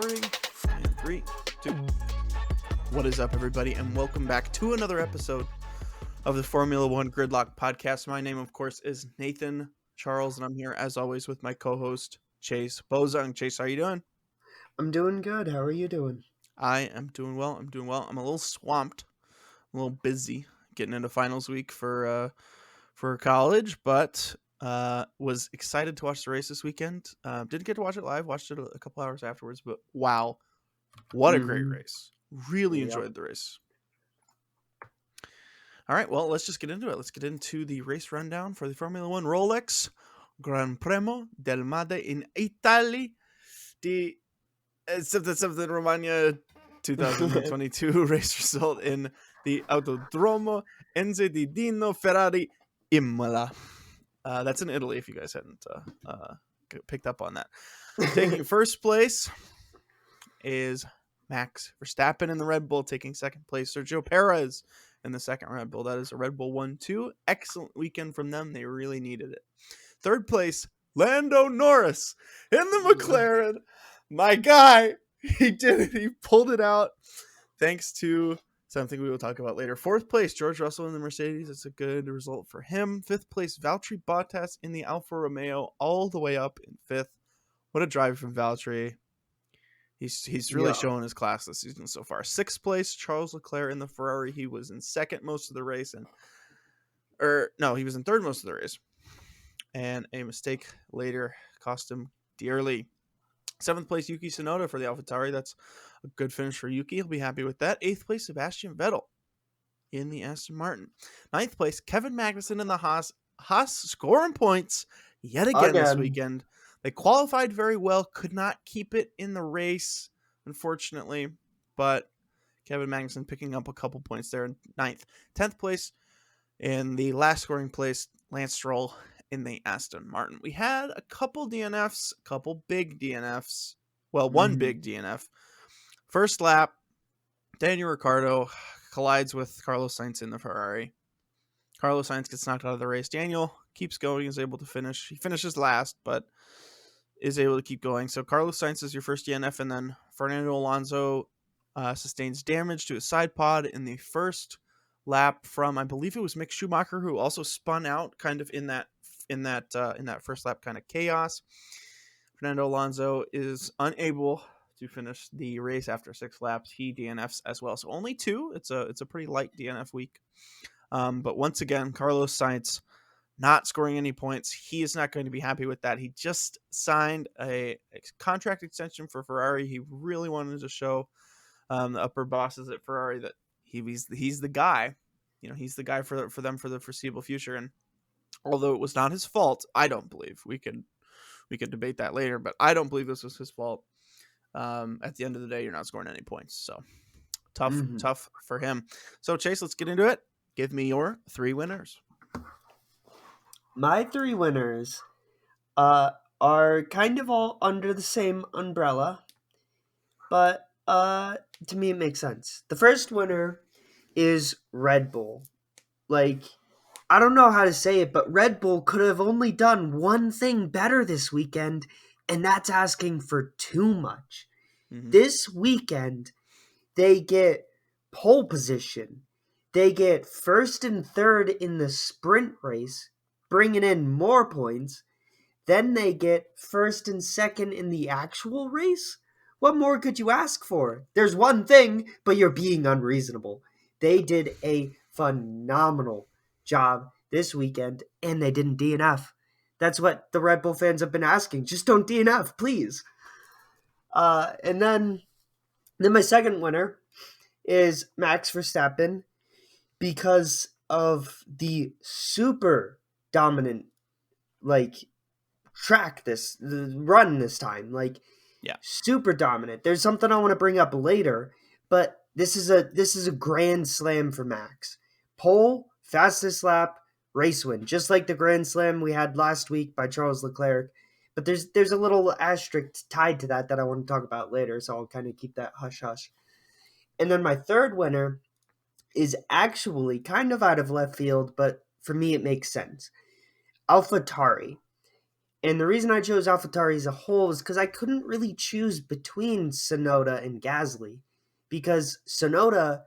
recording. And 3, 2. What is up, everybody, and welcome back to another episode of the Formula One Gridlock podcast. My name, of course, is Nathan Charles, and I'm here, as always, with my co-host, Chase Bozung. Chase, how are you doing? I'm doing good. How are you doing? I am doing well. I'm a little swamped, a little busy getting into finals week for college, but was excited to watch the race this weekend. Didn't get to watch it live. Watched it a couple hours afterwards, but wow, what a great race. Really enjoyed the race. All right, well, let's just get into it. Let's get into the race rundown for the Formula One Rolex Gran Premio del Made in Italia di something Romagna 2022 race result in the Autodromo Enzo di Dino Ferrari Imola. That's in Italy, if you guys hadn't picked up on that. Taking first place is Max Verstappen in the Red Bull. Taking second place, Sergio Perez in the second Red Bull. That is a Red Bull 1-2. Excellent weekend from them. They really needed it. Third place, Lando Norris in the McLaren. My guy, he did it. He pulled it out thanks to something we will talk about later. Fourth place, George Russell in the Mercedes. It's a good result for him. Fifth place, Valtteri Bottas in the Alfa Romeo, all the way up in fifth. What a drive from Valtteri. He's really showing his class this season so far. Sixth place, Charles Leclerc in the Ferrari. He was in second most of the race, he was in third most of the race. And a mistake later cost him dearly. Seventh place, Yuki Tsunoda for the AlphaTauri. That's a good finish for Yuki. He'll be happy with that. Eighth place, Sebastian Vettel in the Aston Martin. Ninth place, Kevin Magnussen in the Haas. Haas scoring points yet again this weekend. They qualified very well, could not keep it in the race, unfortunately. But Kevin Magnussen picking up a couple points there in ninth. 10th place, in the last scoring place, Lance Stroll in the Aston Martin. We had a couple DNFs, a couple big DNFs. Well, one big DNF. First lap, Daniel Ricciardo collides with Carlos Sainz in the Ferrari. Carlos Sainz gets knocked out of the race. Daniel keeps going, is able to finish. He finishes last, but is able to keep going. So Carlos Sainz is your first DNF, and then Fernando Alonso sustains damage to his side pod in the first lap from, I believe it was Mick Schumacher, who also spun out kind of in that first lap kind of chaos. Fernando Alonso is unable to finish the race after 6 laps. He DNFs as well. So only 2. It's a pretty light DNF week. But once again, Carlos Sainz not scoring any points. He is not going to be happy with that. He just signed a contract extension for Ferrari. He really wanted to show the upper bosses at Ferrari that he's the guy. You know, he's the guy for them for the foreseeable future. And although it was not his fault, I don't believe we could debate that later. But I don't believe this was his fault. At the end of the day, you're not scoring any points. So tough for him. So Chase, let's get into it. Give me your 3 winners. My 3 winners are kind of all under the same umbrella, but to me it makes sense. The first winner is Red Bull. Like, I don't know how to say it, but Red Bull could have only done one thing better this weekend, and that's asking for too much. This weekend, they get pole position. They get first and third in the sprint race, bringing in more points. Then they get first and second in the actual race. What more could you ask for? There's one thing, but you're being unreasonable. They did a phenomenal job this weekend, and they didn't DNF. That's what the Red Bull fans have been asking. Just don't DNF, please. And then my second winner is Max Verstappen, because of the super dominant run this time. Super dominant. There's something I want to bring up later, but this is a grand slam for Max. Pole, fastest lap, race win, just like the grand slam we had last week by Charles Leclerc. But there's a little asterisk tied to that I want to talk about later, so I'll kind of keep that hush-hush. And then my third winner is actually kind of out of left field, but for me it makes sense. AlphaTauri. And the reason I chose AlphaTauri as a whole is because I couldn't really choose between Sonoda and Gasly, because Sonoda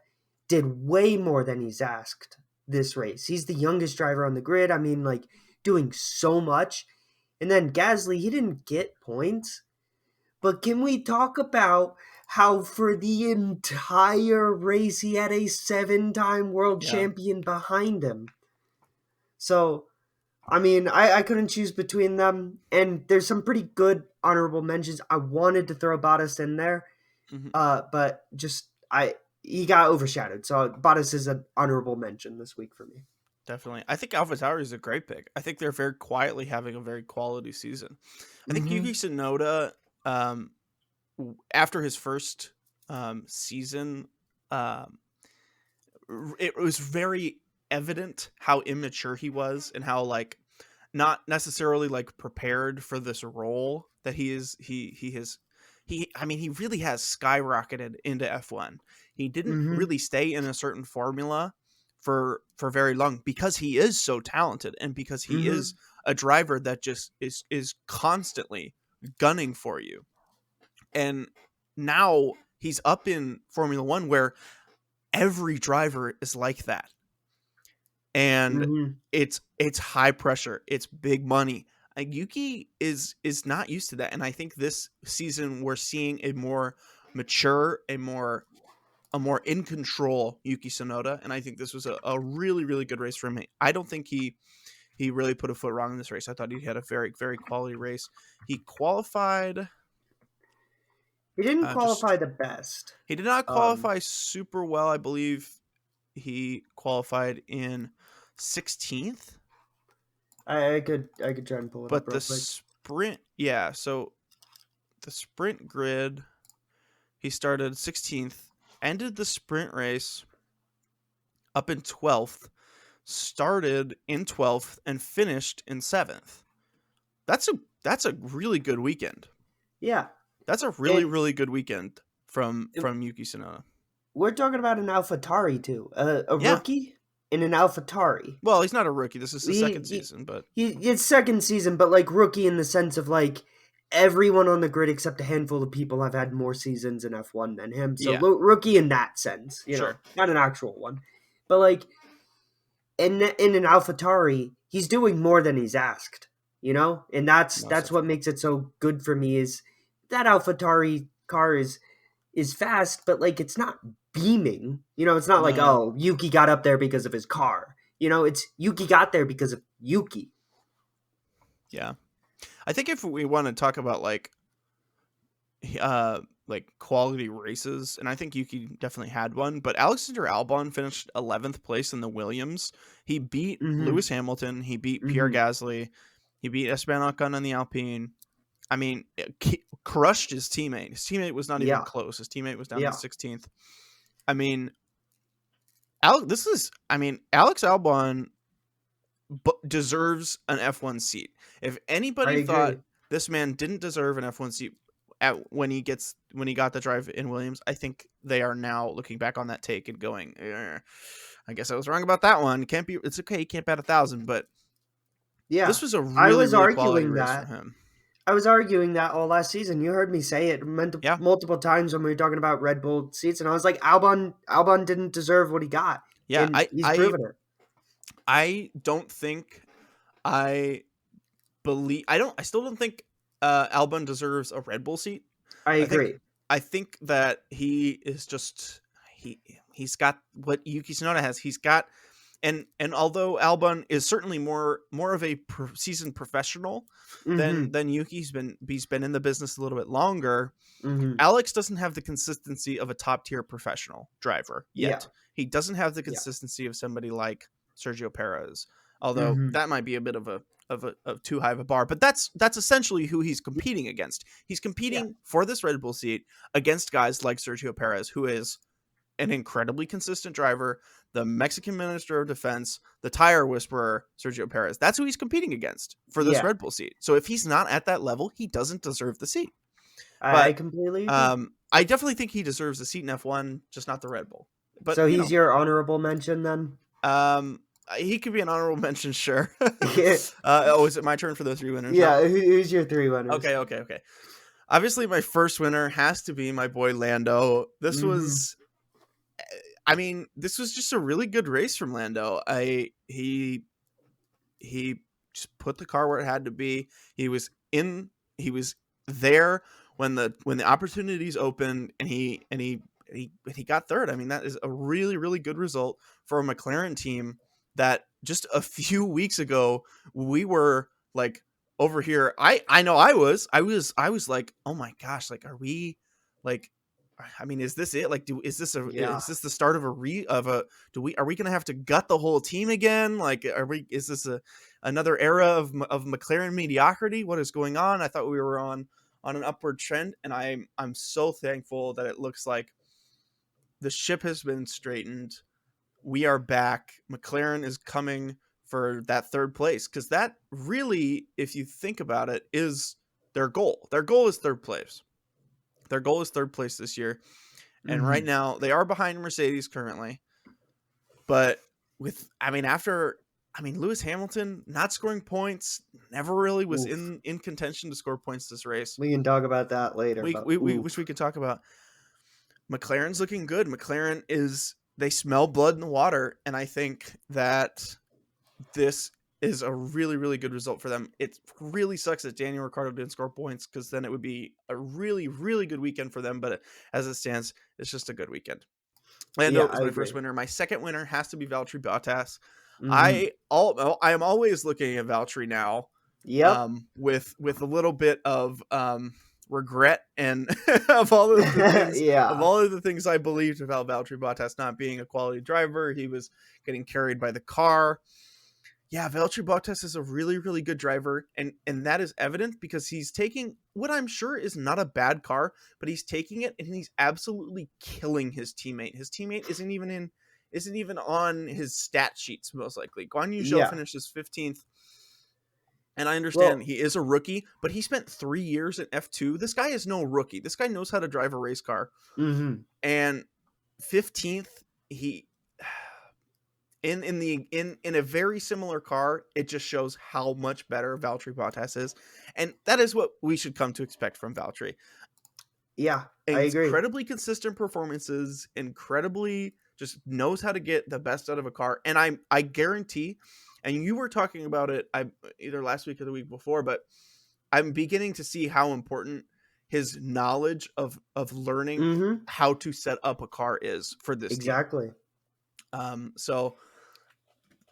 did way more than he's asked this race. He's the youngest driver on the grid. I mean, like, doing so much. And then Gasly, he didn't get points. But can we talk about how for the entire race he had a 7-time world Yeah. champion behind him? So, I mean, I couldn't choose between them. And there's some pretty good honorable mentions. I wanted to throw Bottas in there, Hmm. but just he got overshadowed. So Bottas is an honorable mention this week for me. Definitely. I think AlphaTauri is a great pick. I think they're very quietly having a very quality season. I think Yuki Mm-hmm. Tsunoda, um, after his first season, um, it was very evident how immature he was and how like not necessarily like prepared for this role that he has I mean he really has skyrocketed into F1. He didn't Mm-hmm. really stay in a certain formula for very long because he is so talented and because he Mm-hmm. is a driver that just is constantly gunning for you. And now he's up in Formula 1 where every driver is like that, and Mm-hmm. it's high pressure, it's big money. Yuki is not used to that, and I think this season we're seeing a more mature, a more in control Yuki Tsunoda, and I think this was a really really good race for him. I don't think he really put a foot wrong in this race. I thought he had a very very quality race. He qualified He didn't just qualify the best. he did not Um, qualify super well. I believe he qualified in 16th. I could try and pull it up But real the quick. sprint, yeah. So the sprint grid, he started 16th, ended the sprint race up in 12th, started in 12th, and finished in 7th. That's a that's a really good weekend. Yeah, That's a really and really good weekend from Yuki Tsunoda. we're talking about an AlphaTauri too, a Yeah. rookie in an AlphaTauri. Well, he's not a rookie. This is the second He, season, but it's second season, but like rookie in the sense of like everyone on the grid except a handful of people have had more seasons in F1 than him. So yeah, rookie in that sense, sure. not an actual one, but like in an AlphaTauri, he's doing more than he's asked, and Most that's what definitely. makes it so good for me is that AlphaTauri car is fast, but like it's not beaming. It's not like, No. oh, Yuki got up there because of his car. It's Yuki got there because of Yuki. Yeah. I think if we want to talk about like quality races, and I think Yuki definitely had one, but Alexander Albon finished 11th place in the Williams. He beat Mm-hmm. Lewis Hamilton, he beat Pierre Mm-hmm. Gasly, he beat Esteban Ocon on the Alpine. I mean, crushed his teammate. His teammate was not even Yeah. close. His teammate was down to Yeah. 16th. I mean, Alex Albon deserves an F1 seat. If I anybody thought agree. this man didn't deserve an F1 seat when he got the drive in Williams, I think they are now looking back on that take and going, I guess I was wrong about that one. Can't be. It's okay. He can't bat 1,000, but Yeah. this was a I really was really quality arguing race for that. him. I was arguing that all last season. You heard me say it Yeah, multiple times when we were talking about Red Bull seats, and I was like, Albon didn't deserve what he got, yeah. and he's proven it. I don't think I I don't. I still don't think Albon deserves a Red Bull seat. I I think agree. I think that he is just he he's got what Yuki Tsunoda has. He's got and although Albon is certainly more of a seasoned professional Mm-hmm. than Yuki, he's been in the business a little bit longer. Mm-hmm. Alex doesn't have the consistency of a top tier professional driver Yeah. yet. He doesn't have the Yeah. consistency of somebody like Sergio Perez, although Mm-hmm. that might be a bit of too high of a bar. But that's essentially who he's competing against. He's Yeah. competing for this Red Bull seat against guys like Sergio Perez, who is an incredibly consistent driver, the Mexican Minister of Defense, the tire whisperer, Sergio Perez. That's who he's competing against for this Yeah. Red Bull seat. So if he's not at that level, he doesn't deserve the seat. I But completely agree. I definitely think he deserves a seat in F1, just not the Red Bull. But So he's your honorable mention then. He could be an honorable mention, sure. Yeah, Oh, is it my turn for those three winners now? who's your three winners? Okay, okay, okay. Obviously, my first winner has to be my boy Lando. Mm-hmm. I mean, this was just a really good race from Lando. He just put the car where it had to be. He was in. He was there when the opportunities opened, and he got third. I mean, that is a really really good result for a McLaren team that just a few weeks ago we were like over here. I know I was like, oh my gosh, like are we like. I mean, is this it? Like, Yeah. is this the start of a do we are we gonna have to gut the whole team again? Like, are we is this another era of McLaren mediocrity? What is going on? I thought we were on an upward trend, and I'm so thankful that it looks like the ship has been straightened. We are back. McLaren is coming for that third place because that really, if you think about it, is their goal. Their goal is third place. Their goal is third place this year, and right Mm-hmm. now they are behind Mercedes currently. But with, I mean, after, I mean, Lewis Hamilton not scoring points, never really was Oof. in contention to score points this race. We can talk about that later, but We wish we oof. could talk about McLaren's looking good. McLaren is, they smell blood in the water, and I think that this is a really really good result for them. It really sucks that Daniel Ricciardo didn't score points because then it would be a really really good weekend for them. But as it stands, it's just a good weekend. Yeah, Lando is I my first agree. winner. My second winner has to be Valtteri Bottas. Mm-hmm. I am always looking at Valtteri now, Yep. with a little bit of regret and of Yeah. all of the things I believed about Valtteri Bottas not being a quality driver. He was getting carried by the car. Yeah, Valtteri Bottas is a really, really good driver, and that is evident because he's taking what I'm sure is not a bad car, but he's taking it and he's absolutely killing his teammate. His teammate isn't even on his stat sheets most likely. Guan Yu Zhou Yeah. finishes 15th, and I understand Well, he is a rookie, but he spent 3 years in F2. This guy is no rookie. This guy knows how to drive a race car, mm-hmm. and 15th he in a very similar car, it just shows how much better Valtteri Bottas is, and that is what we should come to expect from Valtteri. Yeah, I agree. Incredibly consistent performances, incredibly just knows how to get the best out of a car, and I guarantee, and you were talking about it I either last week or the week before, but I'm beginning to see how important his knowledge of learning Mm-hmm. how to set up a car is for this team. Exactly. So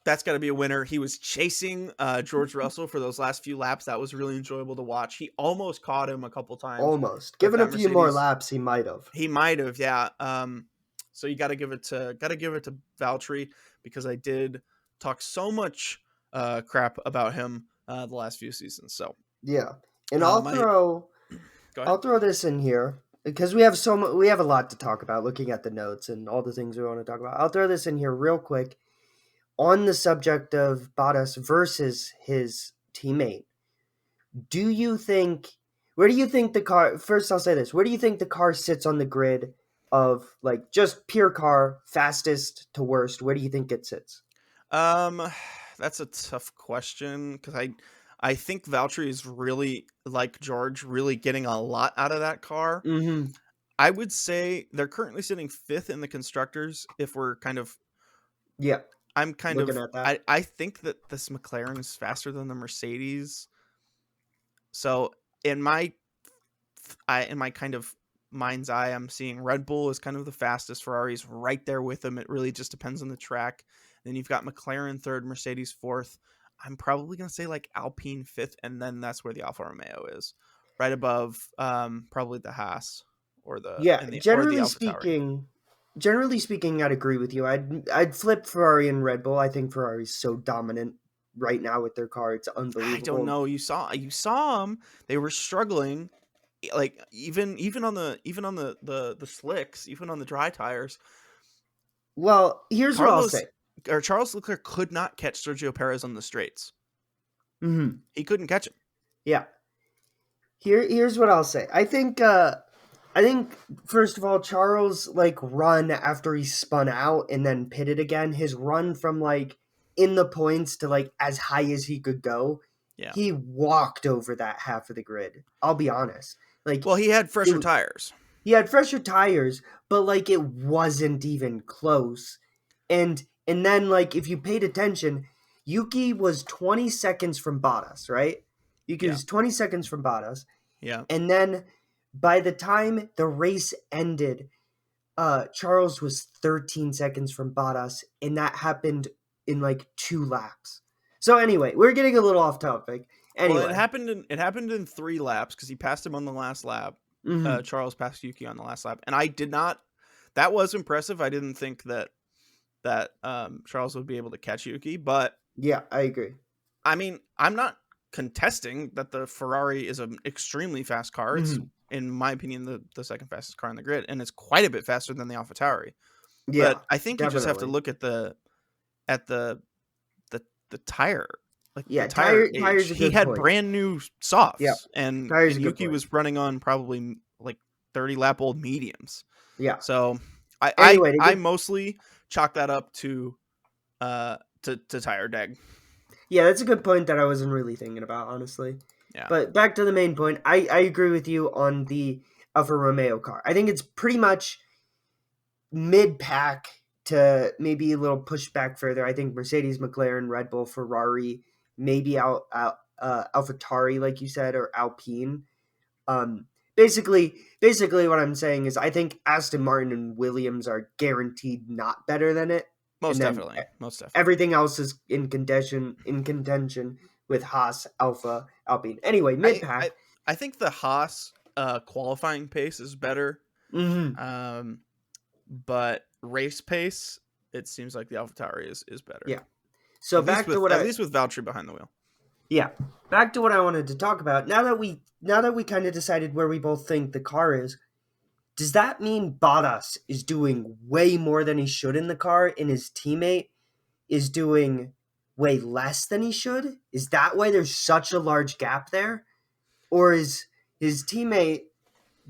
that's got to be a winner. He was chasing George Russell for those last few laps. That was really enjoyable to watch. He almost caught him a couple times, Almost. but Given a that few more Mercedes, laps, he might have. he might have, yeah. So you got to give it to Valtteri because I did talk so much crap about him the last few seasons. So Yeah. And my go ahead. I'll throw this in here because we have we have a lot to talk about looking at the notes and all the things we want to talk about. I'll throw this in here real quick on the subject of Bottas versus his teammate. Do you think where do you think the car first I'll say this, where do you think the car sits on the grid of like just pure car, fastest to worst? Where do you think it sits? Um, that's a tough question because I think Valtteri is really like George, really getting a lot out of that car. Mm-hmm. I would say they're currently sitting fifth in the constructors. If we're kind of, Yeah, I'm kind looking of, at that. I think that this McLaren is faster than the Mercedes. So in my, in my kind of mind's eye, I'm seeing Red Bull is kind of the fastest. Ferrari's right there with them. It really just depends on the track. Then you've got McLaren third, Mercedes fourth. I'm probably gonna say like Alpine fifth, and then that's where the Alfa Romeo is, right above probably the Haas or the Yeah, in the or the Alpha Tauri. generally speaking, I'd agree with you. I'd flip Ferrari and Red Bull. I think Ferrari's so dominant right now with their car; it's I don't unbelievable. know. You saw them. They were struggling. Like even on the slicks, even on the dry tires, Well, here's what I'll Carlos say. or Charles Leclerc could not catch Sergio Perez on the straights. Hmm. He couldn't catch him. Yeah, here's what I'll say. I think first of all, Charles like run after he spun out and then pitted again. His run from like in the points to like as high as he could go, Yeah. he walked over that half of the grid. I'll be honest. Like Well, he had it, fresher tires. he had fresher tires, but like it wasn't even close. And then like if you paid attention, Yuki was 20 seconds from Bottas, right? Yuki Yeah. was 20 seconds from Bottas. Yeah. And then by the time the race ended, Charles was 13 seconds from Bottas, and that happened in like 2 laps. So anyway, we're getting a little off topic. Well, Anyway, it happened in 3 laps because he passed him on the last lap. hmm Charles passed Yuki on the last lap, and I did not. That was impressive. I didn't think that Charles would be able to catch Yuki, but yeah, I agree. I mean, I'm not contesting that the Ferrari is an extremely fast car. It's, hmm in my opinion, the second fastest car on the grid, and it's quite a bit faster than the AlphaTauri. Yeah, But I think you just have to definitely. look at the the tire, like the Yeah, tire age. tire's a He good had point. brand new Yeah, softs, and tire's a and good Yuki point. was running on probably like 30 lap old mediums. Yeah. So I I, Anyway, to I get mostly chalk that up to tire deg. yeah, that's a good point that I wasn't really thinking about, honestly. Yeah. But back to the main point, I agree with you on the Alfa Romeo car. I think it's pretty much mid pack to maybe a little pushback further. I think Mercedes, McLaren, Red Bull, Ferrari, maybe AlphaTauri, like you said, or Alpine. Um, basically, what I'm saying is I think Aston Martin and Williams are guaranteed not better than it, and Most then definitely. Most definitely. everything else is in contention with Haas, Alpha, Alpine. Anyway, mid I I, pack. I think the Haas qualifying pace is better. Mm-hmm. Um, but race pace, it seems like the AlphaTauri is better. Yeah. So At least with Valtteri behind the wheel. yeah, back to what I wanted to talk about. Now that we kind of decided where we both think the car is, does that mean Bottas is doing way more than he should in the car, and his teammate is doing way less than he should? Is that why there's such a large gap there, or is his teammate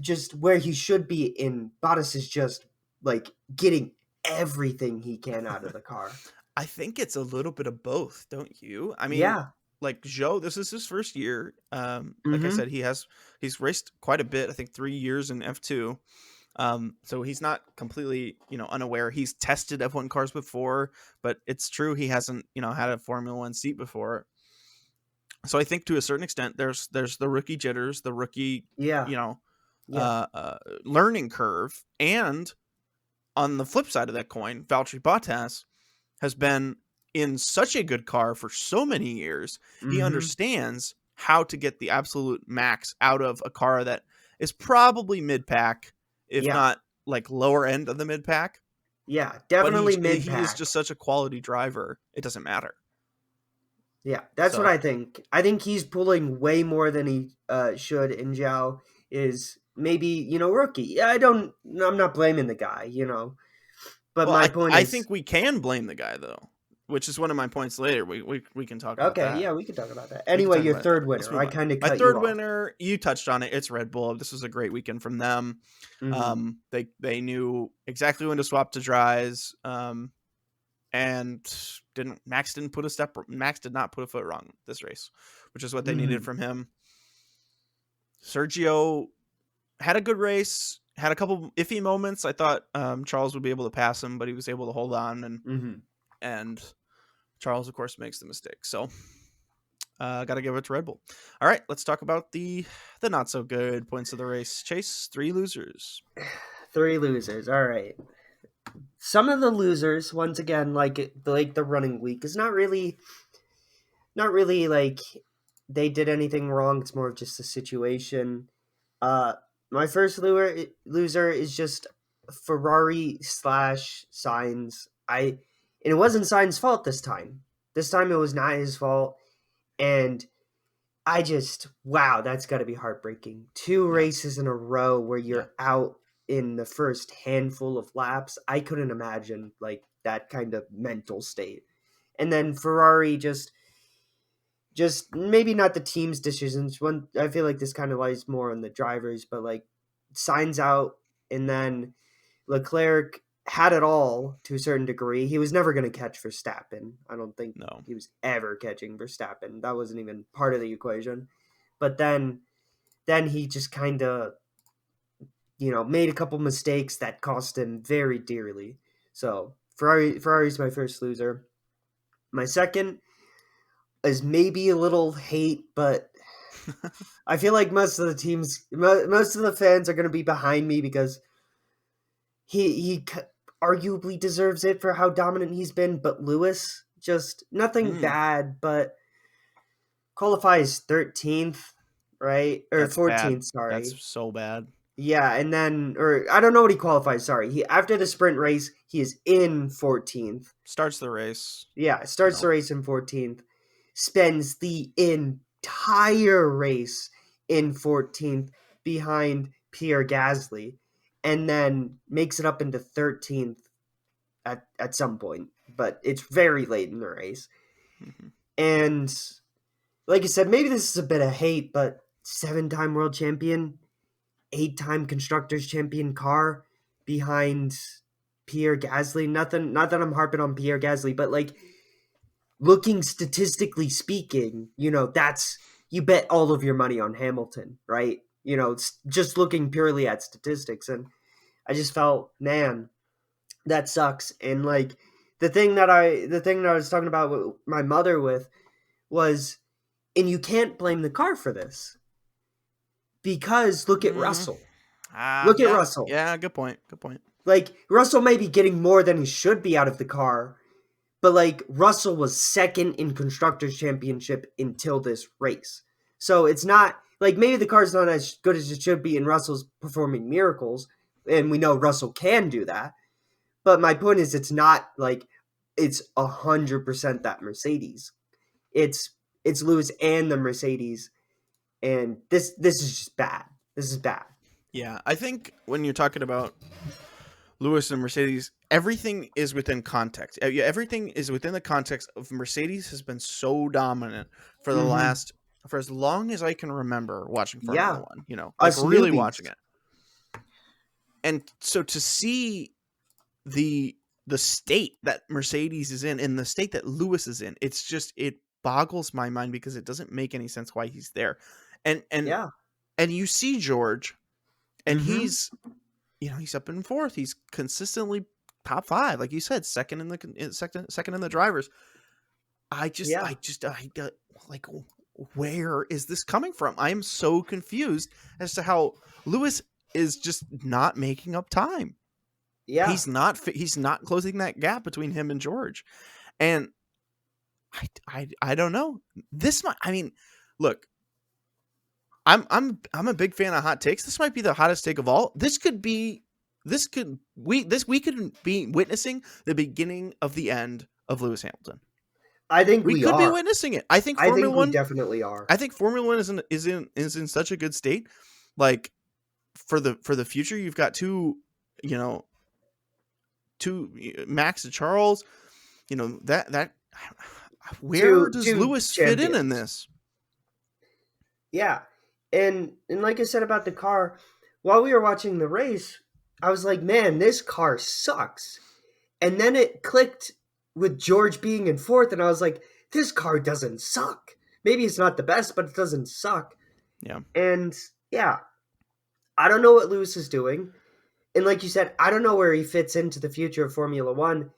just where he should be? In Bottas is just like getting everything he can out of the car. I think it's a little bit of both, don't you? I mean, Yeah. like Joe, this is his first year. Like I Mm-hmm. said, he's raced quite a bit. I think 3 years in F2. So he's not completely, unaware. He's tested F1 cars before, but it's true he hasn't, had a Formula One seat before. So I think to a certain extent, there's the rookie jitters, the rookie, Yeah. you know, Yeah. learning curve, and on the flip side of that coin, Valtteri Bottas has been in such a good car for so many years. He Mm-hmm. understands how to get the absolute max out of a car that is probably mid pack, if Yeah. not like lower end of the mid pack. Yeah. But Definitely mid he is pack. just such a quality driver. It doesn't matter. Yeah, that's what So I think. I think he's pulling way more than he should, and Zhao is maybe rookie. Yeah, I'm not blaming the guy, but well, my point I is think we can blame the guy though, which is one of my points later. We can talk about okay. that. Yeah, we can talk about that. We can Anyway, talk your about it. third Let's winner. move I on. kind of My cut you third off. winner, you touched on it. It's Red Bull. This was a great weekend from them. Hmm They knew exactly when to swap to dries. And Max did not put a foot wrong this race, which is what they needed hmm from him. Sergio had a good race, had a couple iffy moments. I thought Charles would be able to pass him, but he was able to hold on, hmm and Charles, of course, makes the mistake. So got to give it to Red Bull. All right, let's talk about the not so good points of the race. Chase, 3 losers. Three losers. All right. Some of the losers, once again, like the running week, is not really like they did anything wrong. It's more of just a situation. Uh, my first loser is just Ferrari slash Signs. And it wasn't Signs' fault this time. This time it was not his fault, and I just wow, that's got to be heartbreaking. Two Yeah, races in a row where yeah. you're out in the first handful of laps. I couldn't imagine like that kind of mental state. And then Ferrari just maybe not the team's decisions. One, I feel like this kind of lies more on the drivers, but like signs out, and then Leclerc. had it all to a certain degree. He was never going to catch Verstappen. I don't think No. he was ever catching Verstappen. That wasn't even part of the equation. But then he just kind of, made a couple mistakes that cost him very dearly. So Ferrari's my first loser. My second is maybe a little hate, but I feel like most of the fans are going to be behind me because he arguably deserves it for how dominant he's been. But Lewis, just nothing Mm, bad, but qualifies 13th, right? Or that's bad. 14th, That's sorry. so bad. Yeah, and then, or I don't know what he qualifies. Sorry, he after the sprint race, he is in 14th. Starts the race. Yeah, starts the No. race in 14th, spends the entire race in 14th behind Pierre Gasly, and then makes it up into 13th at some point. But it's very late in the race, Mhm. and like I said, maybe this is a bit of hate, but 7-time world champion, 8-time constructors champion car behind Pierre Gasly. Nothing, not that I'm harping on Pierre Gasly, but like looking statistically speaking, that's you bet all of your money on Hamilton, right? It's just looking purely at statistics, and I just felt, man, that sucks. And like the thing that I was talking about with my mother with was, and you can't blame the car for this because look at Mm, Russell. Look at yeah. Russell. Yeah, good point. Good point. Like Russell may be getting more than he should be out of the car, but like Russell was second in constructors championship until this race. So it's not like maybe the car's not as good as it should be and Russell's performing miracles, and we know Russell can do that. But my point is it's not like it's 100% that Mercedes. It's it's Lewis and the Mercedes, and this is just bad. This is bad. Yeah, I think when you're talking about Lewis and Mercedes, everything is within context. Yeah, everything is within the context of Mercedes has been so dominant for the Mm-hmm. last for as long as I can remember watching Formula Yeah, One. Like us really newbies. watching it, and so to see the the state that Mercedes is in the state that Lewis is in, it boggles my mind because it doesn't make any sense why he's there, and and Yeah. and you see George, and Mm-hmm. he's up in fourth. He's consistently top five, like you said, second in the drivers. Yeah. Like, where is this coming from? I am so confused as to how Lewis is just not making up time. Yeah. He's not closing that gap between him and George, and I don't know. I mean, look, I'm a big fan of hot takes. This might be the hottest take of all. We could be witnessing the beginning of the end of Lewis Hamilton. I think We we could be are. witnessing it. I think I Formula think we 1 definitely are. I think Formula 1 is in such a good state. Like for the future, you've got you know, two Max and Charles, that where does Two Lewis fit in champions. this? Yeah. And like I said about the car, while we were watching the race, I was like, man, this car sucks. And then it clicked with George being in fourth, and I was like, this car doesn't suck. Maybe it's not the best, but it doesn't suck. Yeah. And yeah, I don't know what Lewis is doing. And like you said, I don't know where he fits into the future of Formula One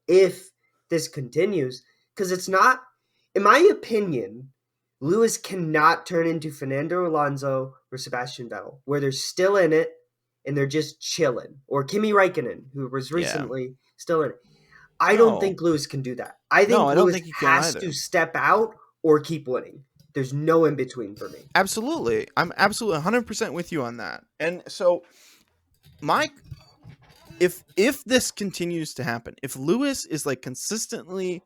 if this continues. Because it's not, in my opinion, Lewis cannot turn into Fernando Alonso or Sebastian Vettel, where they're still in it and they're just chilling. Or Kimi Raikkonen, who was Yeah. recently still in it. I don't No. think Lewis can do that. I No, think I don't Lewis think he can has to either. step out or keep winning. There's no in between for me. Absolutely. I'm absolutely 100% with you on that. And so Mike, if this continues to happen, if Lewis is like consistently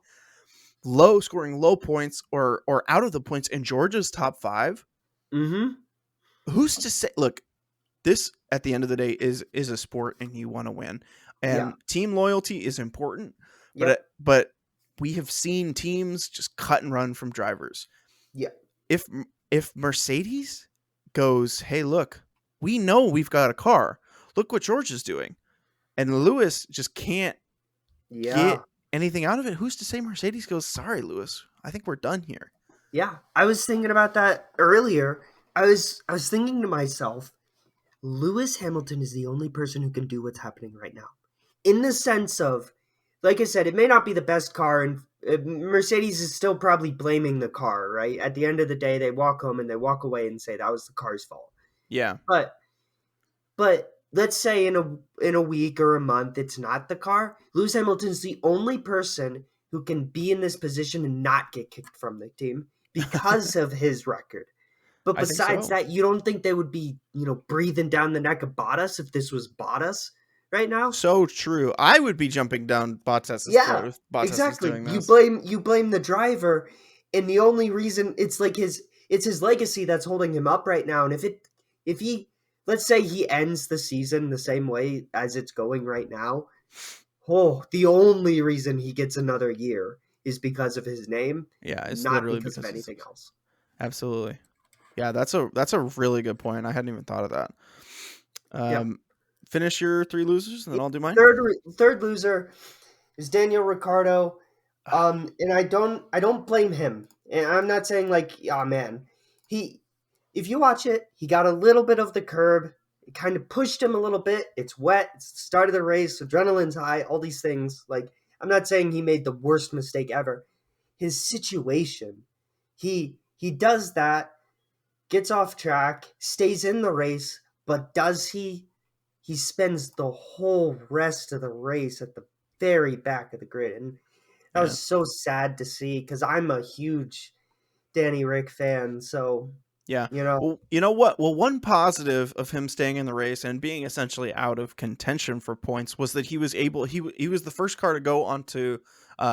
low scoring low points or out of the points in Georgia's top 5, Mm-hmm. who's to say, look, this at the end of the day is a sport and you want to win. Yeah. And team loyalty is important, Yep. but we have seen teams just cut and run from drivers. Yeah. If if Mercedes goes, "Hey, look, we know we've got a car. Look what George is doing." and Lewis just can't Yeah. get anything out of it. Who's to say Mercedes goes, sorry, Lewis, I think we're done here. Yeah. I was thinking about that earlier. I was thinking to myself, Lewis Hamilton is the only person who can do what's happening right now. In the sense of, like I said, it may not be the best car, and Mercedes is still probably blaming the car, right? At the end of the day, they walk home and they walk away and say that was the car's fault. Yeah, But let's say in a week or a month, it's not the car. Lewis Hamilton's the only person who can be in this position and not get kicked from the team because of his record. But I think besides so. that, you don't think they would be, breathing down the neck of Bottas if this was Bottas right now? So true. I would be jumping down Bottas's throat Yeah, if Bottas was exactly. doing You this. blame you blame the driver, and the only reason it's his legacy that's holding him up right now. And if he let's say he ends the season the same way as it's going right now, the only reason he gets another year is because of his name, Yeah, it's not literally because of because he's anything else. absolutely. Yeah, that's a really good point. I hadn't even thought of that. Yep. Um, finish your three losers, and then I'll do mine. Third loser is Daniel Ricciardo. And I don't blame him. And I'm not saying like, oh man, he if you watch it, he got a little bit of the curb. It kind of pushed him a little bit. It's wet. It's the start of the race. Adrenaline's high. All these things. Like, I'm not saying he made the worst mistake ever. His situation, he does that, gets off track, stays in the race, but does he? He spends the whole rest of the race at the very back of the grid, and that Yeah. was so sad to see because I'm a huge Danny Rick fan. So Yeah. you know, Well, you know what? Well, one positive of him staying in the race and being essentially out of contention for points was that he was able. He was the first car to go onto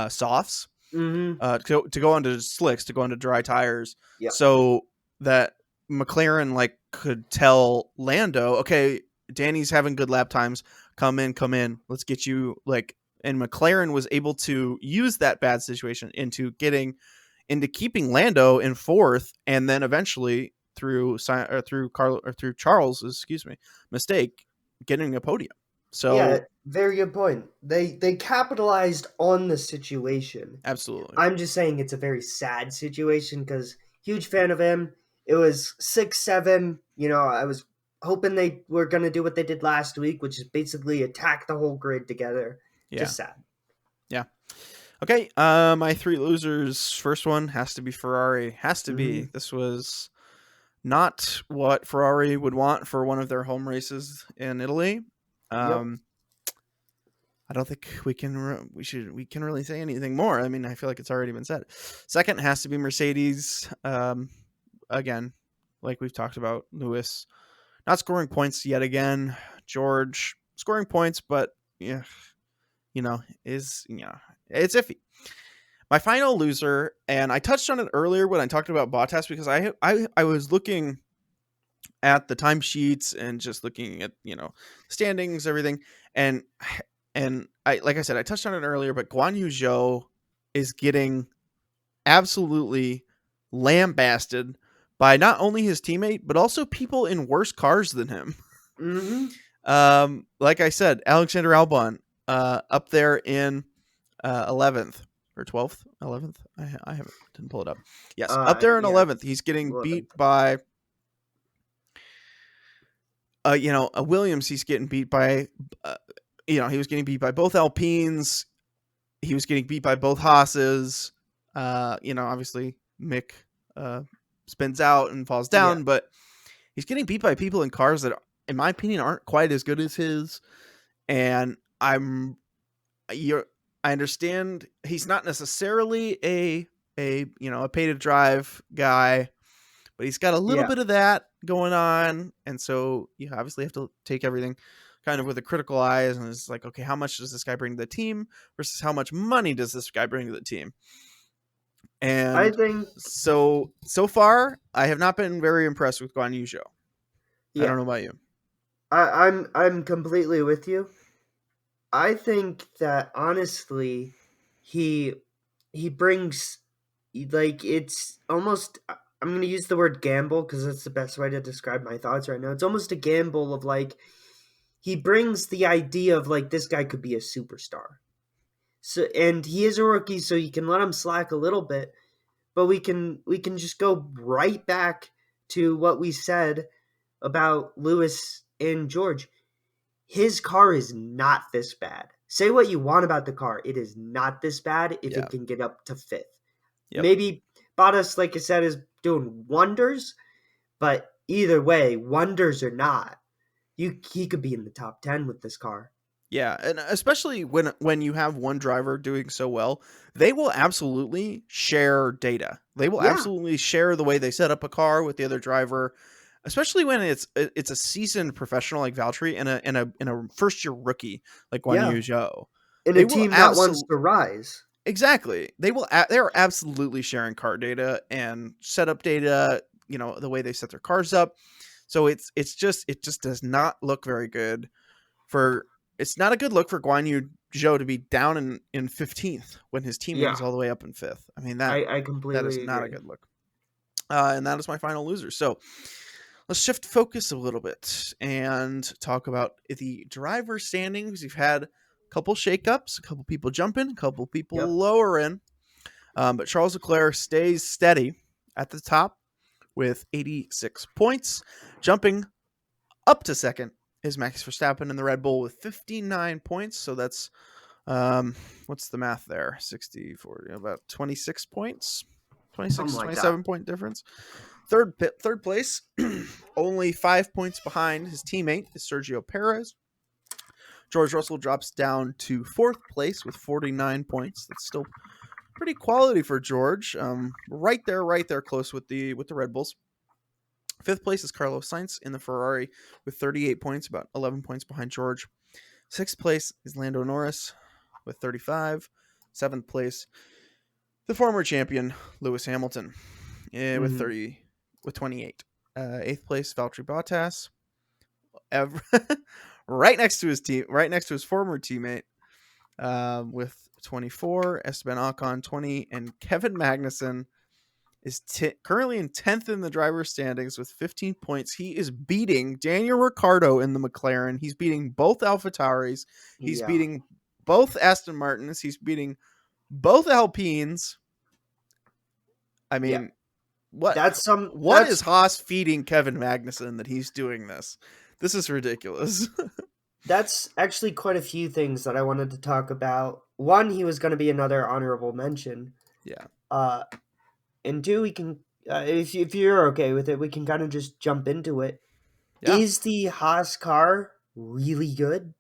softs, mm-hmm, to go onto slicks, to go onto dry tires, yep, so that McLaren like could tell Lando, okay, Danny's having good lap times. Come in. Let's get you like. And McLaren was able to use that bad situation into keeping Lando in fourth, and then eventually through Charles, excuse me, mistake, getting a podium. yeah, So very good point. They capitalized on the situation. absolutely, I'm just saying it's a very sad situation because huge fan of him. It was 6-7. I was hoping they were gonna do what they did last week, which is basically attack the whole grid together. yeah, Just sad. yeah. Okay, my three losers. First one has to be Ferrari. Has to Mm-hmm. be. This was not what Ferrari would want for one of their home races in Italy. Yep. Um, I don't think we can really say anything more. I mean, I feel like it's already been said. Second has to be Mercedes. Again, like we've talked about, Lewis not scoring points yet again. George scoring points, but yeah, it's iffy. My final loser, and I touched on it earlier when I talked about Bottas because I was looking at the timesheets and just looking at standings, everything, and I like I said I touched on it earlier, but Guan Yu Zhou is getting absolutely lambasted by not only his teammate but also people in worse cars than him. Mm-hmm. Like I said, Alexander Albon up there in 11th or 12th, 11th. I haven't didn't pull it up. Yes, up there in Yeah. 11th. He's getting beat 11th. by Williams. He's getting beat by he was getting beat by both Alpines. He was getting beat by both Haas's. Obviously Mick spins out and falls Yeah. down, but he's getting beat by people in cars that, in my opinion, aren't quite as good as his. And you're I understand he's not necessarily a pay to drive guy, but he's got a little Yeah. bit of that going on, and so you obviously have to take everything kind of with a critical eye. And it's like, okay, how much does this guy bring to the team versus how much money does this guy bring to the team? I And think so far, I have not been very impressed with Guan Yu Zhou. I don't yeah. know about you. I'm completely with you. I think that honestly, he he brings like it's almost. I'm gonna use the word gamble because that's the best way to describe my thoughts right now. It's almost a gamble of like he brings the idea of like this guy could be a superstar. So and he is a rookie, so you can let him slack a little bit, but we can just go right back to what we said about Lewis and George. His car is not this bad. Say what you want about the car, it is not this bad if Yeah. it can get up to fifth. Yep. Maybe Bottas, like I said, is doing wonders, but either way, wonders or not, he could be in the top 10 with this car. Yeah, and especially when you have one driver doing so well, they will absolutely share data. They will Yeah, absolutely share the way they set up a car with the other driver, especially when it's a seasoned professional like Valtteri and a first year rookie like Guan yeah. Yu Zhou. In a They will team that wants absolutely to rise. exactly. They are absolutely sharing car data and setup data. You know the way they set their cars up. So it just does not look very good for it's not a good look for Guan Yu Zhou to be down in 15th when his teammate Yeah, is all the way up in fifth. I mean that I that is completely not a agree. good look. And that is my final loser. So let's shift focus a little bit and talk about the driver standings. We've had a couple shakeups, a couple people jumping, a couple people Yep. lowering, but Charles Leclerc stays steady at the top with 86 points, jumping up to second is Max Verstappen in the Red Bull with 59 points. So that's what's the math there? 60, 40, about 26 points. Something 26, like that. 27 point difference. Third place, only 5 points behind his teammate is Sergio Perez. George Russell drops down to fourth place with 49 points. That's still pretty quality for George. Right there, close with the Red Bulls. Fifth place is Carlos Sainz in the Ferrari with 38 points, about 11 points behind George. Sixth place is Lando Norris with 35. Seventh place, the former champion Lewis Hamilton with Hmm. 28. Eighth place, Valtteri Bottas, ever, right next to his team, right next to his former teammate with 24. Esteban Ocon 20, and Kevin Magnussen is currently in 10th in the driver's standings with 15 points. He is beating Daniel Ricciardo in the McLaren. He's beating both AlphaTauris. He's Yeah. beating both Aston Martins. He's beating both Alpines. I Yeah. mean, what That's some what is that's Haas feeding Kevin Magnussen that he's doing this? This is ridiculous. that's actually quite a few things that I wanted to talk about. One, he was going to be another honorable mention. Yeah. Uh and two, we can if you're okay with it, we can kind of just jump into it. Yeah. Is the Haas car really good?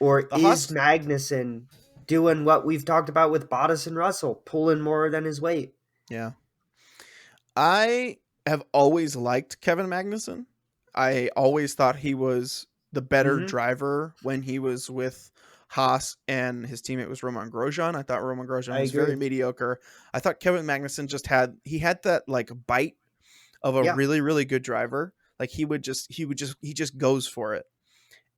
Or The is Haas Magnussen doing what we've talked about with Bottas and Russell, pulling more than his weight? yeah. I have always liked Kevin Magnussen. I always thought he was the better Hmm. driver when he was with Haas and his teammate was Roman Grosjean. I thought Roman Grosjean I was very agree. mediocre. I thought Kevin Magnussen just had that like bite of a Yeah. really really good driver. Like he just goes for it.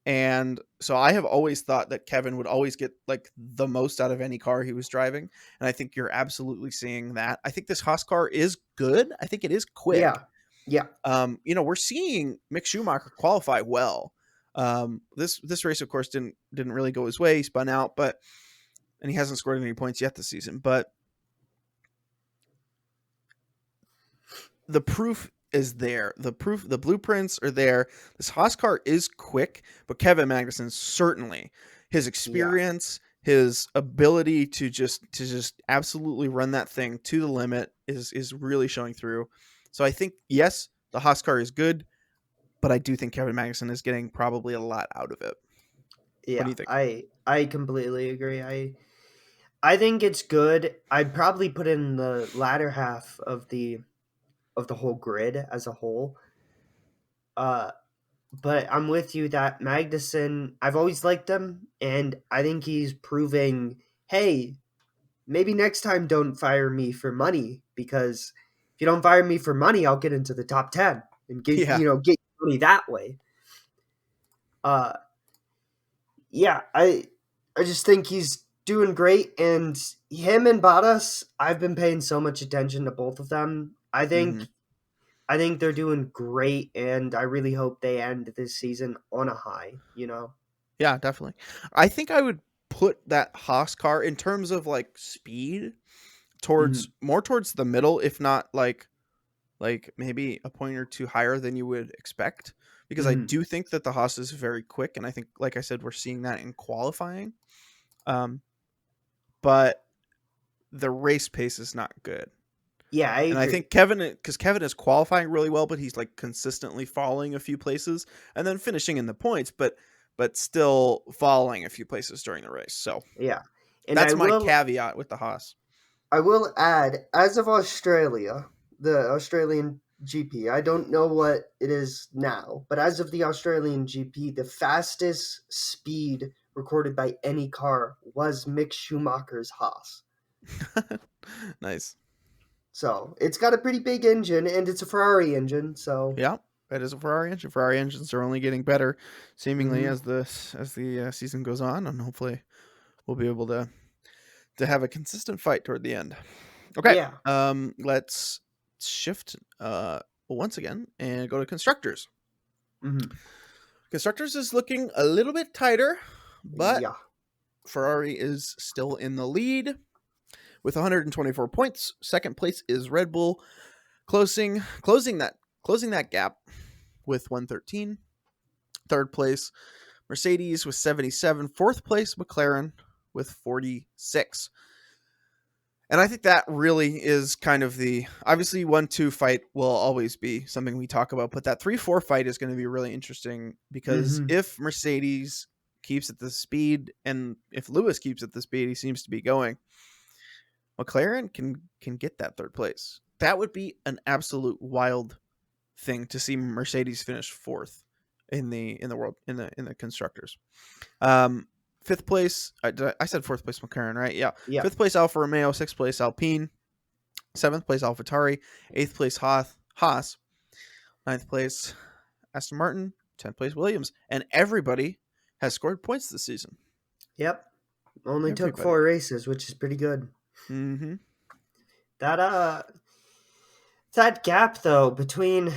And so I have always thought that Kevin would always get like the most out of any car he was driving. And I think you're absolutely seeing that. I think this Haas car is good. I think it is quick. Yeah. Yeah. We're seeing Mick Schumacher qualify well. This race, of course, didn't really go his way. He spun out, but and he hasn't scored any points yet this season. But the proof is there. The blueprints are there. This Haas car is quick, but Kevin Magnussen certainly his Yeah. experience, his ability to just absolutely run that thing to the limit is really showing through. So I think yes, the Haas car is good, but I do think Kevin Magnussen is getting probably a lot out of it. What do Yeah. you think? I completely agree. I think it's good. I'd probably put in the latter half of the whole grid as a whole. Uh but I'm with you that Magnussen, I've always liked him, and I think he's proving, hey, maybe next time don't fire me for money, because if you don't fire me for money, I'll get into the top 10 and Yeah, get money that way. Uh yeah, I just think he's doing great, and him and Bottas, I've been paying so much attention to both of them. I hmm think I think they're doing great, and I really hope they end this season on a high. You know. Yeah, definitely. I think I would put that Haas car in terms of like speed towards Hmm. more towards the middle, if not like maybe a point or two higher than you would expect. Because I Hmm. do think that the Haas is very quick, and I think, like I said, we're seeing that in qualifying. Um, but the race pace is not good. Yeah, I And I agree. think Kevin, because Kevin is qualifying really well, but he's like consistently falling a few places and then finishing in the points, but still falling a few places during the race. So Yeah, and that's my caveat with the Haas. I will add, as of Australia, the Australian GP, I don't know what it is now, but as of the Australian GP, the fastest speed recorded by any car was Mick Schumacher's Haas. Nice. So it's got a pretty big engine, and it's a Ferrari engine. So, Yeah, that is a Ferrari engine. Ferrari engines are only getting better, seemingly hmm, as the season goes on, and hopefully we'll be able to have a consistent fight toward the end. Okay, yeah, let's shift once again and go to constructors. hmm, Constructors is looking a little bit tighter, but yeah, Ferrari is still in the lead with 124 points. Second place is Red Bull, closing that gap with 113. Third place Mercedes with 77. Fourth place McLaren with 46. And I think that really is kind of the obviously 1-2 fight will always be something we talk about, but that 3-4 fight is going to be really interesting because hmm, if Mercedes keeps at the speed and if Lewis keeps at the speed he seems to be going, McLaren can get that third place. That would be an absolute wild thing to see Mercedes finish fourth in the world in the constructors. Um, fifth place, I said fourth place McLaren, right? Yeah. yeah, Fifth place Alfa Romeo, sixth place Alpine, seventh place AlphaTauri, eighth place Haas, ninth place Aston Martin, 10th place Williams, and everybody has scored points this season. yep. Only took Everybody. 4 races, which is pretty good. Mm-hmm. That that gap though between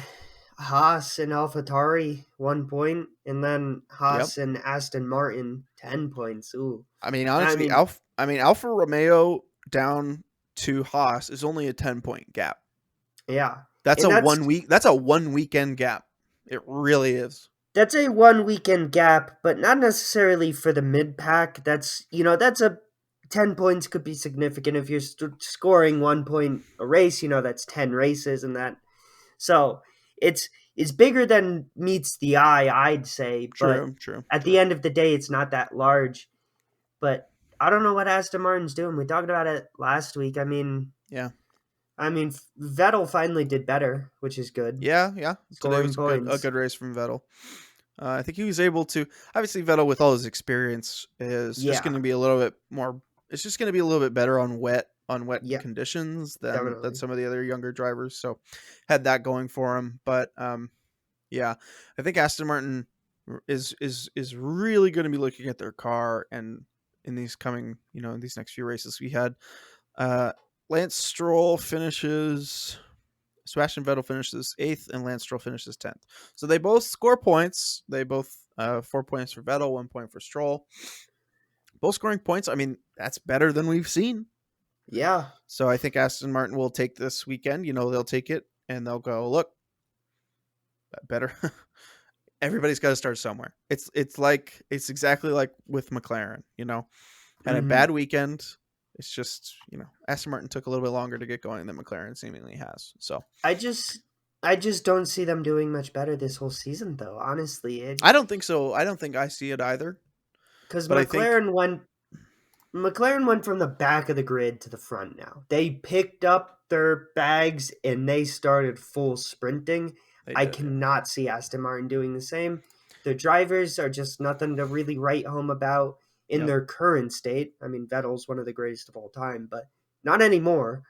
Haas and AlphaTauri 1 point, and then Yep. Haas and Aston Martin 10 points. Ooh, I mean, I honestly, mean, Alfa Romeo down to Haas is only a 10-point gap. yeah, That's a and one week. That's a one weekend gap. It really is. that's a 1 weekend gap, but not necessarily for the mid pack. That's a 10 points could be significant if you're scoring 1 point a race. That's 10 races, and that so it's it's bigger than meets the eye, I'd say, but True. True. at the True. end of the day, it's not that large. But I don't know what Aston Martin's doing. We talked about it last week. Yeah. I mean, Vettel finally did better, which is good. Yeah. Yeah. Today Scoring was a points. good race from Vettel. I think he was able to. Obviously, Vettel with all his experience is just going Yeah, to be a little bit more. It's just going to be a little bit better on wet yeah, conditions than definitely. some of the other younger drivers. So had that going for him. But yeah, I think Aston Martin is really going to be looking at their car and in these coming in these next few races we had uh, Lance Stroll finishes. Sebastian Vettel finishes eighth, and Lance Stroll finishes 10th. So they both score points. They both 4 points for Vettel, 1 point for Stroll. Both scoring points. I mean, that's better than we've seen. Yeah, So I think Aston Martin will take this weekend. They'll take it and they'll go, look, better. Everybody's got to start somewhere. It's exactly like with McLaren. Had a hmm, bad weekend. It's just Aston Martin took a little bit longer to get going than McLaren seemingly has. So I just, I just don't see them doing much better this whole season, though. Honestly, I don't think so. I don't think I see it either. because But I think McLaren went from the back of the grid to the front now. They picked up their bags and they started full sprinting. they I did. Yeah. cannot see Aston Martin doing the same. The drivers are just nothing to really write home about in Yep. their current state. I mean, Vettel's one of the greatest of all time, but not anymore.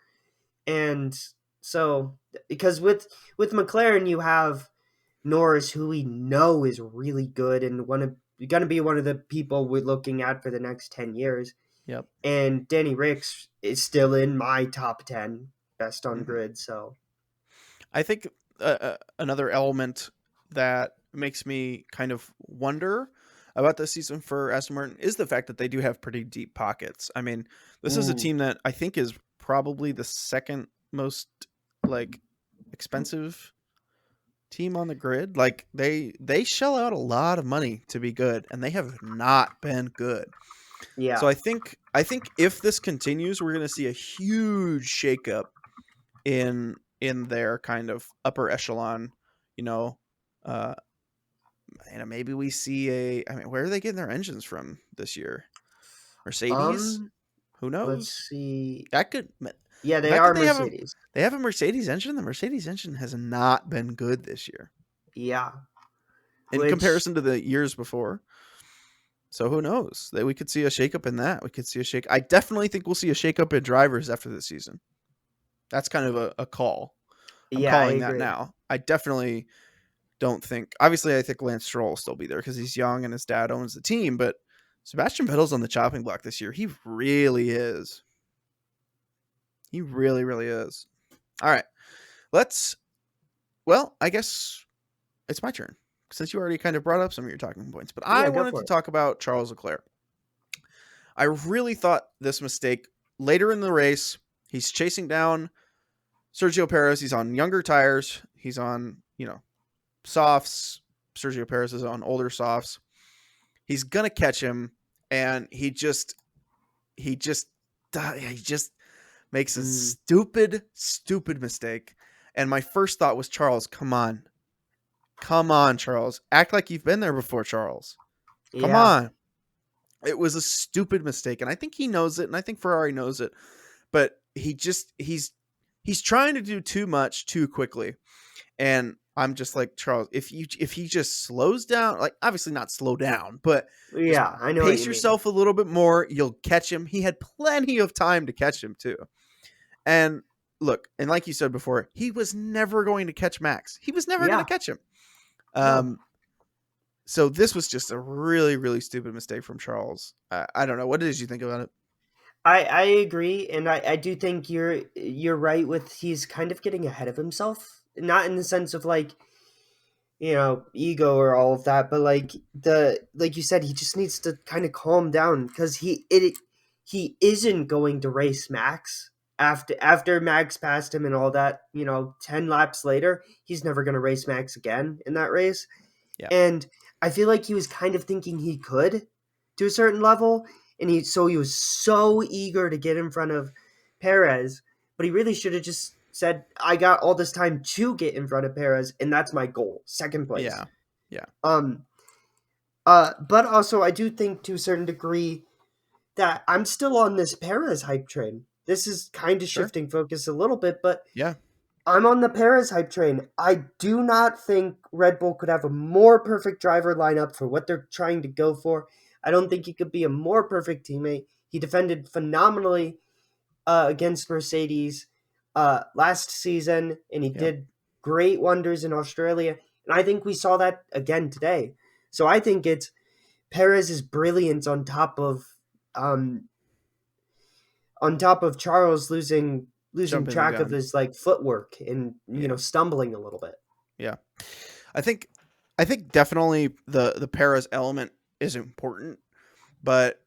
And so, because with McLaren, you have Norris, who we know is really good and going to be one of the people we're looking at for the next 10 years, Yep. and Danny Ricks is still in my top 10 best on Hmm. grid. So I think another element that makes me kind of wonder about this season for Aston Martin is the fact that they do have pretty deep pockets. I mean, this is a Ooh, team that I think is probably the second most like expensive team on the grid. Like they shell out a lot of money to be good, and they have not been good. So yeah. I think if this continues, we're going to see a huge shakeup in their kind of upper echelon. You know, uh, maybe we see a. I mean, where are they getting their engines from this year? Mercedes? Um, Who let's knows? see. That could Yeah, the they fact are that Mercedes. they have a Mercedes engine. The Mercedes engine has not been good this year Yeah, in which comparison to the years before. So who knows? That we could see a shakeup in that. We could see a shake. I definitely think we'll see a shakeup in drivers after this season. That's kind of a call. I'm yeah, I calling that agree. now. I definitely don't think. Obviously, I think Lance Stroll will still be there because he's young and his dad owns the team. But Sebastian Vettel's on the chopping block this year. He really is. He really, really is. All right, let's. Well, I guess it's my turn since you already kind of brought up some of your talking points. But I Yeah, go wanted for to it. talk about Charles Leclerc. I really thought this mistake later in the race. He's chasing down Sergio Perez. He's on younger tires. He's on, softs. Sergio Perez is on older softs. He's gonna catch him, and he just makes a Mm, stupid, stupid mistake. And my first thought was, Charles, come on, Charles, act like you've been there before, Charles. Come yeah, on. It was a stupid mistake, and I think he knows it, and I think Ferrari knows it. But he's trying to do too much too quickly, and I'm just like, Charles, if he just slows down, like obviously not slow down, but just yeah. I know what pace you mean. yourself a little bit more, you'll catch him. He had plenty of time to catch him too. And look, and like you said before, he was never going to catch Max. He was never going to Yeah, catch him. no, Um, so this was just a really, really stupid mistake from Charles. I don't know. What did you think about it? I agree, and I do think you're right with he's kind of getting ahead of himself. Not in the sense of like ego or all of that, but like you said, he just needs to kind of calm down because he isn't going to race Max after Max passed him and all that. 10 laps later, he's never going to race Max again in that race. Yeah, And I feel like he was kind of thinking he could to a certain level, and he was so eager to get in front of Perez, but he really should have just said, "I got all this time to get in front of Perez, and that's my goal, second place." yeah, yeah. Um, but also I do think to a certain degree that I'm still on this Perez hype train. This is kind of Sure. shifting focus a little bit, but Yeah, I'm on the Perez hype train. I do not think Red Bull could have a more perfect driver lineup for what they're trying to go for. I don't think he could be a more perfect teammate. He defended phenomenally against Mercedes last season, and he yeah. did great wonders in Australia. And I think we saw that again today. So I think it's Perez's brilliance um, on top of Charles losing Jumping the track of gun. his like footwork and Yeah, stumbling a little bit. yeah. I think I think definitely the Perez element is important, but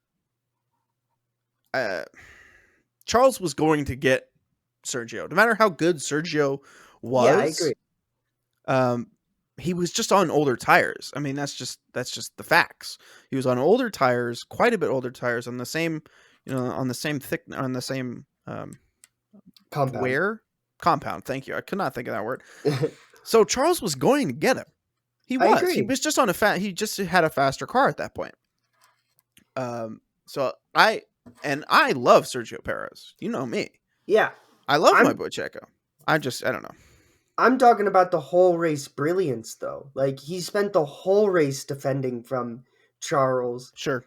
uh, Charles was going to get Sergio, no matter how good Sergio Yeah, I was. agree. Um, he was just on older tires. I mean, that's just the facts. He was on older tires, quite a bit older tires, on the same, on the same thick, on the same Compound. wear compound. Thank you. I could not think of that word. So Charles was going to get him. He I was. He agree. was just on a He just had a faster car at that point. So I love Sergio Perez. You know me. Yeah, I love my I'm boy Checo. I don't know. I'm talking about the whole race brilliance though. Like he spent the whole race defending from Charles. Sure,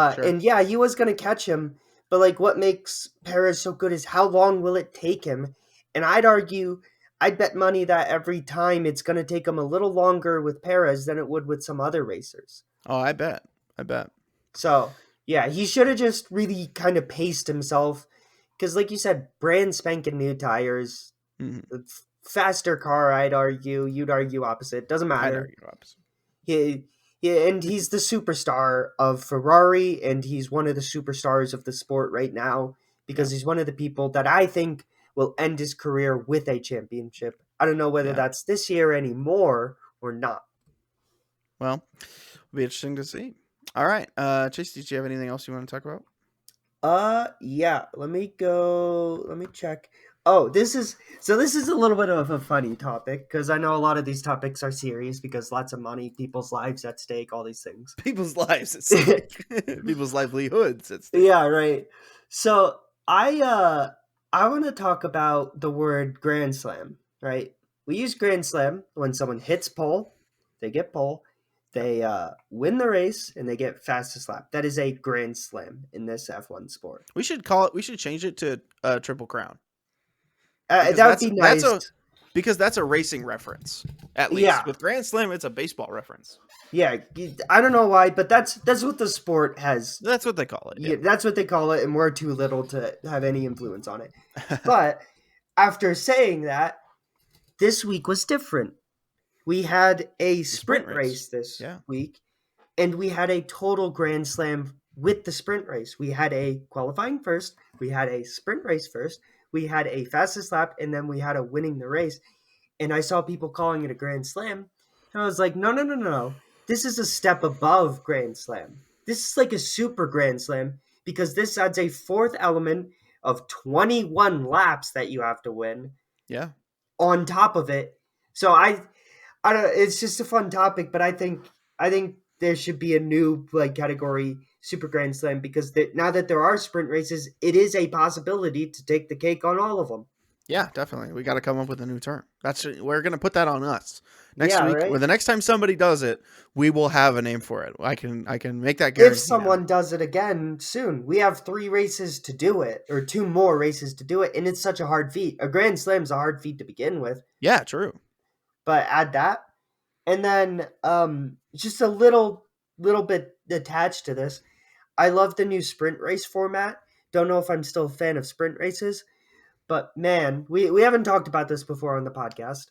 sure. And yeah, he was going to catch him, but like what makes Perez so good is how long will it take him? And I'd bet money that every time it's going to take him a little longer with Perez than it would with some other racers. Oh, I bet. I bet. So, yeah, he should have just really kind of paced himself. Because, like you said, brand spanking new tires, Mhm. faster car, I'd argue. You'd argue opposite. Doesn't I'd matter. argue opposite. He, and he's the superstar of Ferrari, and he's one of the superstars of the sport right now Yeah, because he's one of the people that I think will end his career with a championship. I don't know whether yeah. that's this year anymore or not. Well, it'll be interesting to see. All right, Chase, did you have anything else you want to talk about? Yeah. Let me go. Let me check. Oh, this is a little bit of a funny topic because I know a lot of these topics are serious because lots of money, people's lives at stake, all these things. People's lives at stake, people's livelihoods at stake. Yeah, right. So I want to talk about the word grand slam, right? We use grand slam when someone hits pole, they get pole, Yep. they win the race, and they get fastest lap. That is a grand slam in this F1 sport. We should call it. We should change it to Triple Crown because That would be nice. that's a racing reference. At least Yeah, with Grand Slam, it's a baseball reference. yeah. I don't know why, but that's what the sport has. That's what they call it. Yeah, that's what they call it, and we're too little to have any influence on it. But after saying that, this week was different. We had a The sprint sprint race. race this Yeah. week, and we had a total grand slam with the sprint race. We had a qualifying first, we had a sprint race first, we had a fastest lap, and then we had a winning the race. And I saw people calling it a grand slam, and I was like, no, no, no, no, no. This is a step above grand slam. This is like a super grand slam because this adds a fourth element of 21 laps that you have to win Yeah. on top of it. So I don't. It's just a fun topic, but I think there should be a new like category Super Grand Slam because now that there are sprint races, it is a possibility to take the cake on all of them. Yeah, definitely. We got to come up with a new term. We're gonna put that on us next Yeah, week, or right. the next time somebody does it. We will have a name for it. I can make that If guarantee now. someone does it again soon, we have 3 races to do it, or 2 more races to do it, and it's such a hard feat. A Grand Slam's a hard feat to begin with, Yeah, true. but add that, and then just a little bit attached to this. I love the new sprint race format. Don't know if I'm still a fan of sprint races, but man, we haven't talked about this before on the podcast.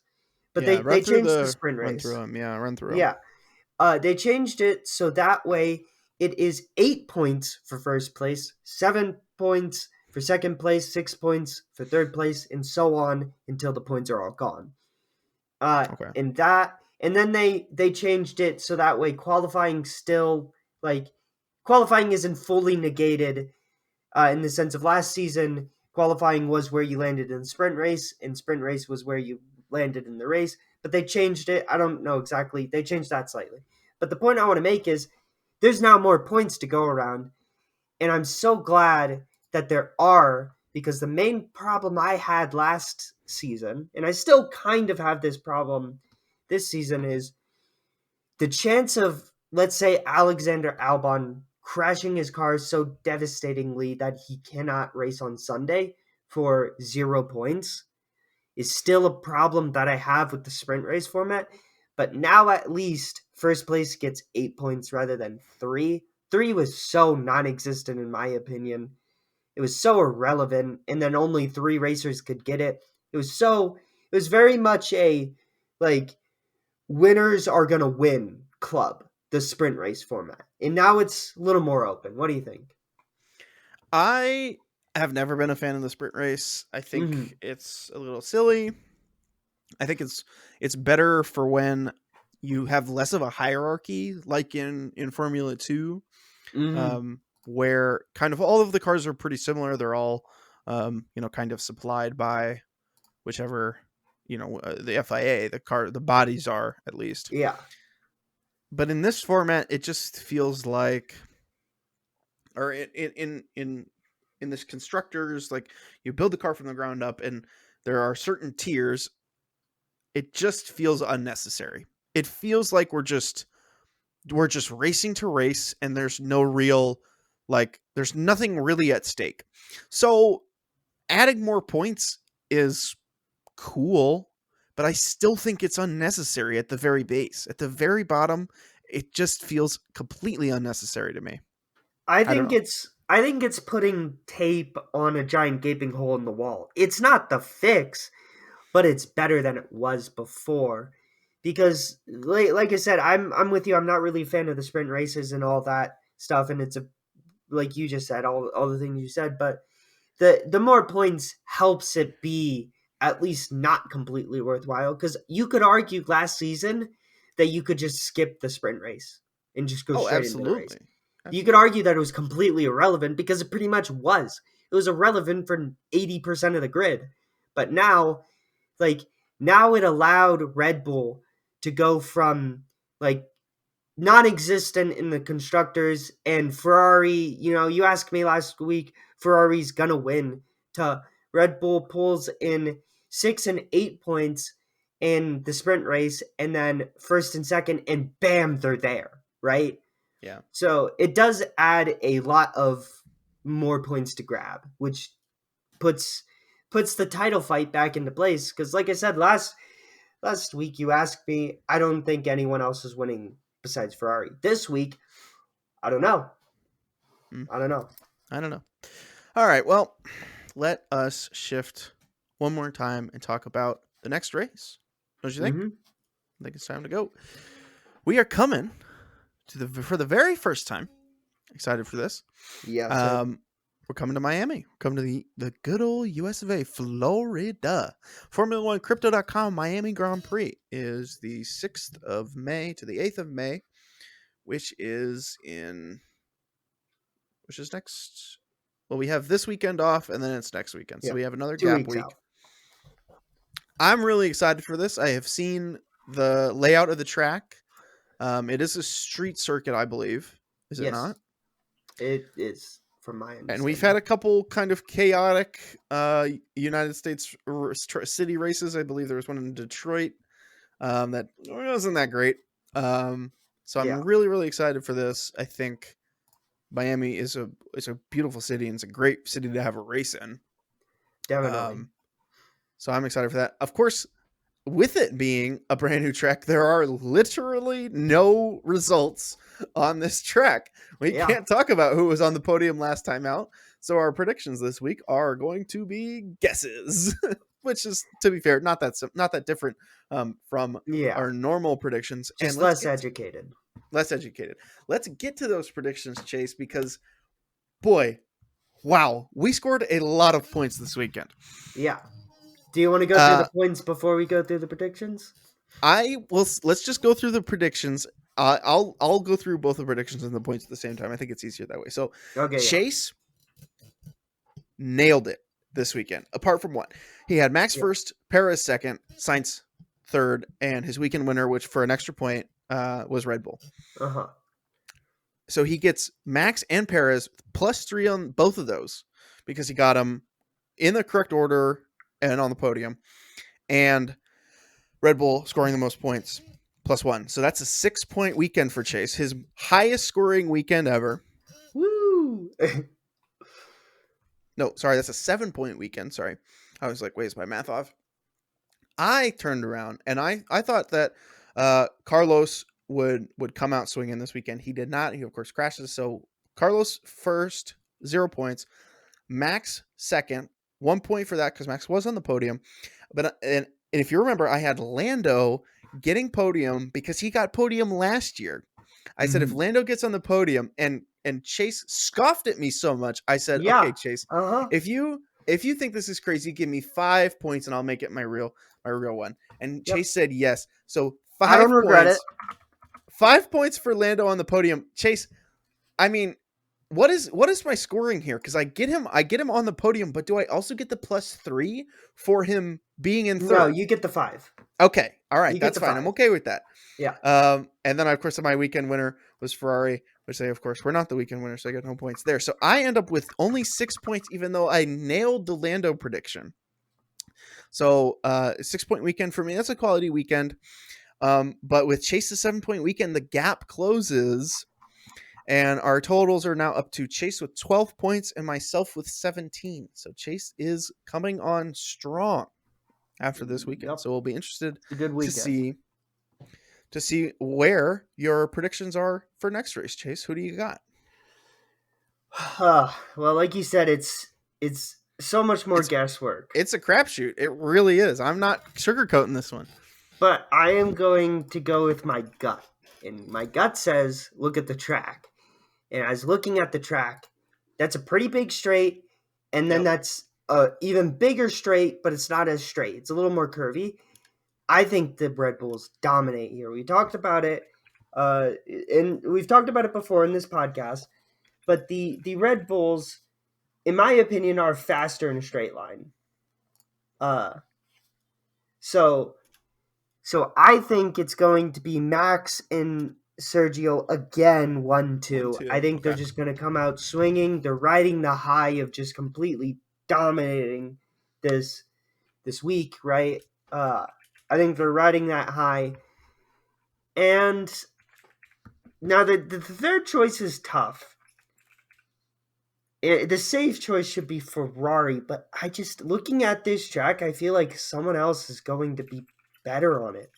But Yeah, they changed the sprint run through race. them. Yeah, run through them. Yeah, they changed it so that way it is 8 points for first place, 7 points for second place, 6 points for third place, and so on until the points are all gone. Okay. And then they changed it so that way qualifying still like qualifying isn't fully negated in the sense of last season, qualifying was where you landed in the sprint race, and sprint race was where you landed in the race. But they changed it. I don't know exactly. They changed that slightly. But the point I want to make is there's now more points to go around. And I'm so glad that there are because the main problem I had last season, and I still kind of have this problem this season, is the chance of, let's say, Alexander Albon crashing his car so devastatingly that he cannot race on Sunday for 0 points is still a problem that I have with the sprint race format. But now at least first place gets 8 points rather than 3. 3 was so non existent in my opinion. It was so irrelevant, and then only 3 racers could get it. It was very much a like winners are going to win club, the sprint race format. And now it's a little more open. What do you think? I have never been a fan of the sprint race. I Mm-hmm. think it's a little silly. I think it's better for when you have less of a hierarchy, like in Formula Two, Mm-hmm. where kind of all of the cars are pretty similar. They're all kind of supplied by whichever the FIA, the bodies are at least. Yeah. But in this format, it just feels like, or in this constructors, like you build the car from the ground up, and there are certain tiers. It just feels unnecessary. It feels like we're just racing to race, and there's no real, like, there's nothing really at stake. So adding more points is cool, but I still think it's unnecessary at the very base. At the very bottom, it just feels completely unnecessary to me. I don't know. I think it's putting tape on a giant gaping hole in the wall. It's not the fix, but it's better than it was before. Because, like I said, I'm with you. I'm not really a fan of the sprint races and all that stuff, and it's a like you just said, all the things you said. But the more points helps it be at least not completely worthwhile. Because you could argue last season that you could just skip the sprint race and just go Oh, straight into the race. absolutely. You could Absolutely. argue that it was completely irrelevant because it pretty much was. It was irrelevant for 80% of the grid. But now, like, now it allowed Red Bull to go from, like, non-existent in the constructors, and Ferrari, you asked me last week, Ferrari's gonna win, to Red Bull pulls in 6 and 8 points in the sprint race, and then first and second, and bam, they're there, right? Yeah. So it does add a lot of more points to grab, which puts the title fight back into place. Because, like I said last week, you asked me, I don't think anyone else is winning besides Ferrari. This week, I don't know. Mm, I don't know. I don't know. All right. Well, let us shift one more time and talk about the next race. Don't you think? Mm-hmm. I think it's time to go. We are coming to for the very first time. Excited for this. Yes, sir. Um, we're coming to Miami. We're coming to the good old US of A, Florida. Formula One Crypto.com Miami Grand Prix is the 6th of May to the 8th of May, which is next. Well, we have this weekend off, and then it's next weekend. So Yeah. we have another Two gap weeks week. out. I'm really excited for this. I have seen the layout of the track. It is a street circuit, I believe. Is it Yes, not? it is, from my And we've had understanding. a couple kind of chaotic United States city races. I believe there was one in Detroit that wasn't that great. So I'm Yeah, really, really excited for this. I think Miami is a beautiful city and it's a great city to have a race in. definitely. Um, so I'm excited for that. Of course, with it being a brand new track, there are literally no results on this track. We Yeah, can't talk about who was on the podium last time out. So our predictions this week are going to be guesses, which is, to be fair, not that different from yeah. our normal predictions. And Just less educated. less educated. Let's get to those predictions, Chase, because boy, wow, we scored a lot of points this weekend. Yeah. Do you want to go through Uh, the points before we go through the predictions? I will. Let's just go through the predictions. I'll go through both the predictions and the points at the same time. I think it's easier that way. So Okay, yeah. Chase nailed it this weekend. Apart from one, he had Max Yeah. first, Perez second, Sainz third, and his weekend winner, which for an extra point, was Red Bull. Uh-huh. So he gets Max and Perez +3 on both of those because he got them in the correct order and on the podium, and Red Bull scoring the most points +1. So that's a 6-point weekend for Chase, his highest scoring weekend ever. Woo! No, sorry, that's a 7-point weekend. Sorry. I was like, wait, is my math off? I turned around and I thought that Carlos would come out swinging this weekend. He did not. He, of course, crashes. So Carlos first, 0 points. Max second, 1 point for that because Max was on the podium. But and if you remember, I had Lando getting podium because he got podium last year. I said if Mhm. Lando gets on the podium, and Chase scoffed at me so much, I said, okay, Yeah. Chase, Uh-huh. if you think this is crazy, give me 5 points and I'll make it my real one. And Yep. Chase said yes. So I don't regret it. 5 points for Lando on the podium. Chase, I mean, what is my scoring here? Because I get him on the podium, but do I also get the +3 for him being in No, third? you get the 5. Okay, all right, You get that's the fine. I'm 5. okay with that. Yeah. And then of course my weekend winner was Ferrari, which they of course were not the weekend winner, so I got no points there. So I end up with only 6 points, even though I nailed the Lando prediction. So 6-point weekend for me. That's a quality weekend. But with Chase's 7-point weekend, the gap closes. And our totals are now up to Chase with 12 points and myself with 17. So Chase is coming on strong after this weekend. Yep. So we'll be interested It's a good to weekend. see where your predictions are for next race, Chase. Who do you got? Well, like you said, it's so much more It's guesswork. it's a crapshoot. It really is. I'm not sugarcoating this one. But I am going to go with my gut. And my gut says, look at the track. And I was looking at the track. That's a pretty big straight. And then Yep. that's a even bigger straight, but it's not as straight. It's a little more curvy. I think the Red Bulls dominate here. We talked about it, and we've talked about it before in this podcast. But the Red Bulls, in my opinion, are faster in a straight line. Uh, so So I think it's going to be Max and Sergio again, 1 One, 2. I two. think they're Okay. just going to come out swinging. They're riding the high of just completely dominating this this week, right? I think they're riding that high. And now the third choice is tough. The safe choice should be Ferrari, but I just, looking at this track, I feel like someone else is going to be better on it.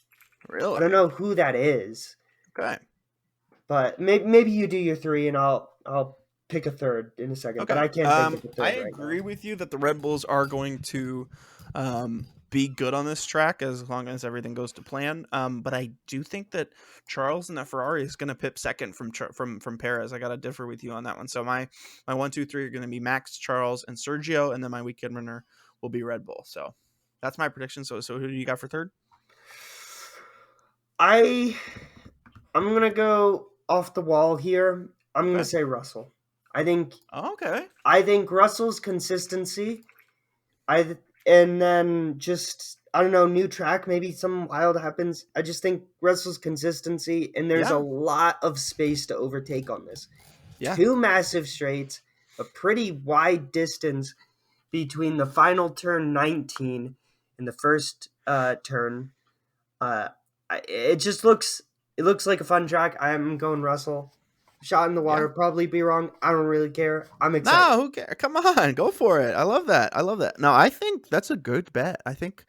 I don't Really? know who that is. Okay. But maybe you do your three, and I'll pick a third in a second. But Okay. I can't think of a I third right now. agree with you that the Red Bulls are going to be good on this track as long as everything goes to plan. But I do think that Charles and that Ferrari is going to pip second from Perez. I got to differ with you on that one. So my 1, 2, 3 are going to be Max, Charles, and Sergio, and then my weekend winner will be Red Bull. So that's my prediction. So who do you got for third? I I'm gonna go off the wall here. I'm gonna Okay. say Russell. I think Okay. I think Russell's consistency. And then just, I don't know, new track, maybe something wild happens. I just think Russell's consistency, and there's a Yeah. lot of space to overtake on this. Yeah. Two massive straights, a pretty wide distance between the final turn 19 and the first turn. Uh, it just looks like a fun track. I'm going Russell. Shot in the Yeah. water, probably be wrong. I don't really care. I'm excited. No, who cares? Come on, go for it. I love that. I love that. No, I think that's a good bet. I think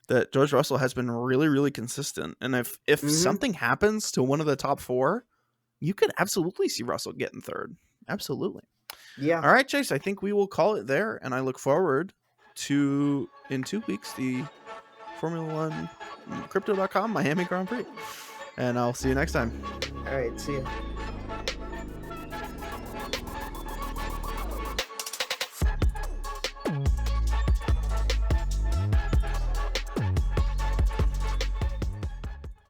that George Russell has been really, really consistent. And if Hmm. something happens to one of the top four, you could absolutely see Russell getting third. Absolutely. Yeah. All right, Chase. I think we will call it there, and I look forward to in 2 weeks the Formula One Crypto.com Miami Grand Prix. And I'll see you next time. All right. See ya.